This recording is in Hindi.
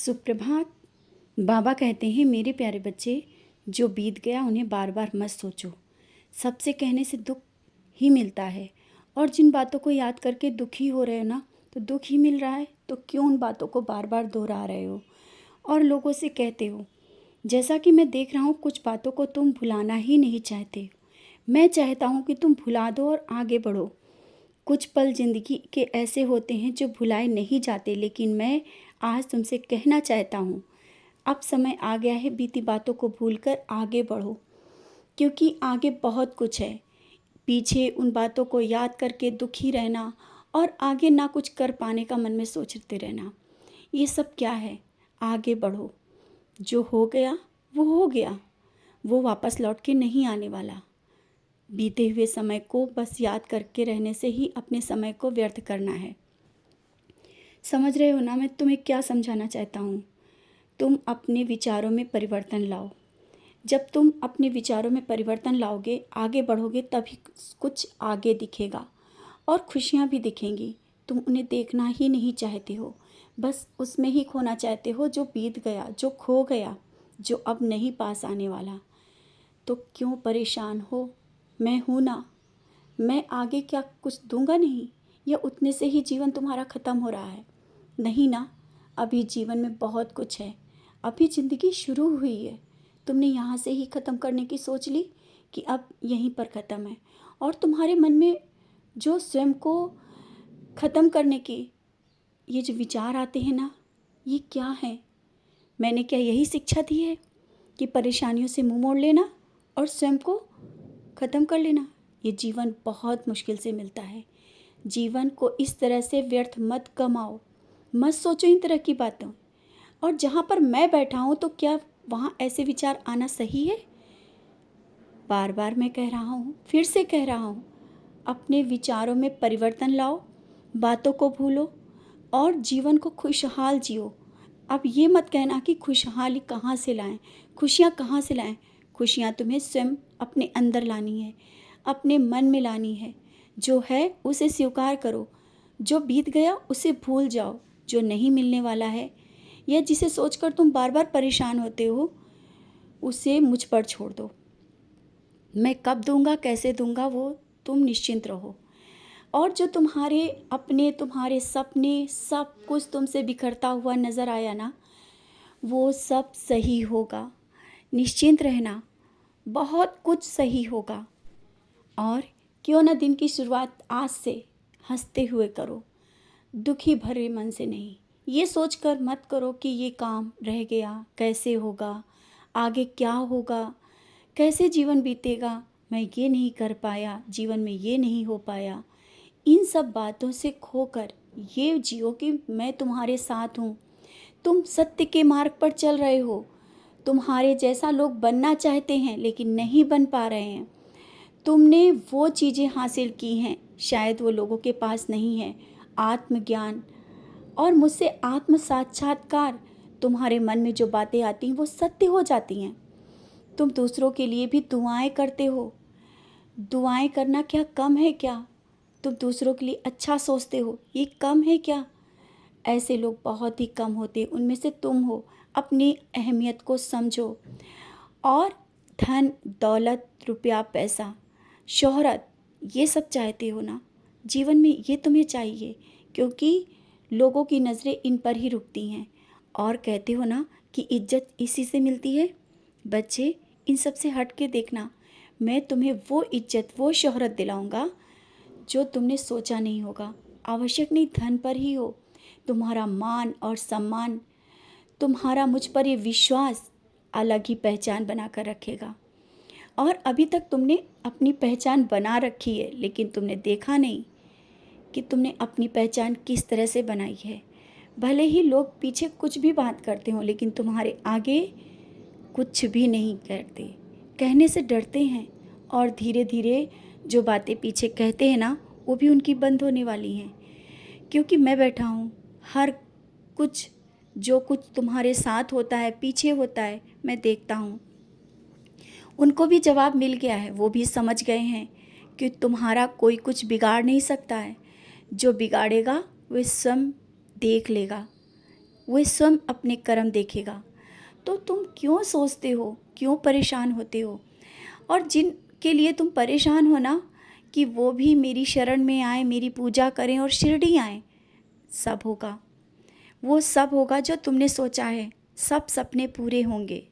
सुप्रभात। बाबा कहते हैं, मेरे प्यारे बच्चे, जो बीत गया उन्हें बार बार मत सोचो। सबसे कहने से दुख ही मिलता है, और जिन बातों को याद करके दुखी हो रहे हो ना, तो दुख ही मिल रहा है, तो क्यों उन बातों को बार बार दोहरा रहे हो और लोगों से कहते हो। जैसा कि मैं देख रहा हूँ, कुछ बातों को तुम भुलाना ही नहीं चाहते। मैं चाहता हूँ कि तुम भुला दो और आगे बढ़ो। कुछ पल ज़िंदगी के ऐसे होते हैं जो भुलाए नहीं जाते, लेकिन मैं आज तुमसे कहना चाहता हूँ, अब समय आ गया है बीती बातों को भूलकर आगे बढ़ो, क्योंकि आगे बहुत कुछ है। पीछे उन बातों को याद करके दुखी रहना और आगे ना कुछ कर पाने का मन में सोचते रहना, ये सब क्या है। आगे बढ़ो। जो हो गया वो हो गया, वो वापस लौट के नहीं आने वाला। बीते हुए समय को बस याद करके रहने से ही अपने समय को व्यर्थ करना है। समझ रहे हो ना मैं तुम्हें क्या समझाना चाहता हूँ। तुम अपने विचारों में परिवर्तन लाओ। जब तुम अपने विचारों में परिवर्तन लाओगे, आगे बढ़ोगे, तभी कुछ आगे दिखेगा और खुशियाँ भी दिखेंगी। तुम उन्हें देखना ही नहीं चाहते हो, बस उसमें ही खोना चाहते हो जो बीत गया, जो खो गया, जो अब नहीं पास आने वाला। तो क्यों परेशान हो? मैं हूँ ना। मैं आगे क्या कुछ दूंगा नहीं, या उतने से ही जीवन तुम्हारा ख़त्म हो रहा है? नहीं ना, अभी जीवन में बहुत कुछ है। अभी ज़िंदगी शुरू हुई है। तुमने यहाँ से ही ख़त्म करने की सोच ली कि अब यहीं पर ख़त्म है, और तुम्हारे मन में जो स्वयं को ख़त्म करने के ये जो विचार आते हैं ना, ये क्या है? मैंने क्या यही शिक्षा दी है कि परेशानियों से मुंह मोड़ लेना और स्वयं को ख़त्म कर लेना? ये जीवन बहुत मुश्किल से मिलता है। जीवन को इस तरह से व्यर्थ मत कमाओ, मत सोचो इन तरह की बातों। और जहाँ पर मैं बैठा हूँ, तो क्या वहाँ ऐसे विचार आना सही है? बार बार मैं कह रहा हूँ, फिर से कह रहा हूँ, अपने विचारों में परिवर्तन लाओ, बातों को भूलो और जीवन को खुशहाल जियो। अब ये मत कहना कि खुशहाली कहाँ से लाएं, खुशियाँ कहाँ से लाएं। खुशियाँ तुम्हें स्वयं अपने अंदर लानी है, अपने मन में लानी है। जो है उसे स्वीकार करो। जो बीत गया उसे भूल जाओ। जो नहीं मिलने वाला है या जिसे सोचकर तुम बार बार परेशान होते हो, उसे मुझ पर छोड़ दो। मैं कब दूंगा, कैसे दूंगा, वो तुम निश्चिंत रहो। और जो तुम्हारे अपने, तुम्हारे सपने, सब कुछ तुमसे बिखरता हुआ नज़र आया ना, वो सब सही होगा। निश्चिंत रहना, बहुत कुछ सही होगा। और क्यों ना दिन की शुरुआत आज से हंसते हुए करो, दुखी भरे मन से नहीं। ये सोचकर मत करो कि ये काम रह गया, कैसे होगा, आगे क्या होगा, कैसे जीवन बीतेगा, मैं ये नहीं कर पाया, जीवन में ये नहीं हो पाया। इन सब बातों से खोकर ये जियो कि मैं तुम्हारे साथ हूँ। तुम सत्य के मार्ग पर चल रहे हो। तुम्हारे जैसा लोग बनना चाहते हैं, लेकिन नहीं बन पा रहे हैं। तुमने वो चीज़ें हासिल की हैं, शायद वो लोगों के पास नहीं है। आत्मज्ञान और मुझसे आत्म साक्षात्कार। तुम्हारे मन में जो बातें आती हैं वो सत्य हो जाती हैं। तुम दूसरों के लिए भी दुआएं करते हो। दुआएं करना क्या कम है क्या? तुम दूसरों के लिए अच्छा सोचते हो, ये कम है क्या? ऐसे लोग बहुत ही कम होते, उनमें से तुम हो। अपनी अहमियत को समझो। और धन, दौलत, रुपया, पैसा, शोहरत, ये सब चाहते हो ना, जीवन में ये तुम्हें चाहिए, क्योंकि लोगों की नज़रें इन पर ही रुकती हैं। और कहते हो ना कि इज्जत इसी से मिलती है। बच्चे, इन सब से हट के देखना, मैं तुम्हें वो इज्जत, वो शोहरत दिलाऊंगा जो तुमने सोचा नहीं होगा। आवश्यक नहीं धन पर ही हो, तुम्हारा मान और सम्मान, तुम्हारा मुझ पर ये विश्वास अलग ही पहचान बना कर रखेगा। और अभी तक तुमने अपनी पहचान बना रखी है, लेकिन तुमने देखा नहीं कि तुमने अपनी पहचान किस तरह से बनाई है। भले ही लोग पीछे कुछ भी बात करते हों, लेकिन तुम्हारे आगे कुछ भी नहीं करते, कहने से डरते हैं। और धीरे धीरे जो बातें पीछे कहते हैं ना, वो भी उनकी बंद होने वाली हैं, क्योंकि मैं बैठा हूँ। हर कुछ, जो कुछ तुम्हारे साथ होता है, पीछे होता है, मैं देखता हूँ। उनको भी जवाब मिल गया है, वो भी समझ गए हैं कि तुम्हारा कोई कुछ बिगाड़ नहीं सकता है। जो बिगाड़ेगा वे स्वयं देख लेगा। वह स्वयं अपने कर्म देखेगा। तो तुम क्यों सोचते हो, क्यों परेशान होते हो? और जिनके लिए तुम परेशान हो ना, कि वो भी मेरी शरण में आए, मेरी पूजा करें और शिरडी आएँ, सब होगा। वो सब होगा जो तुमने सोचा है, सब सपने पूरे होंगे।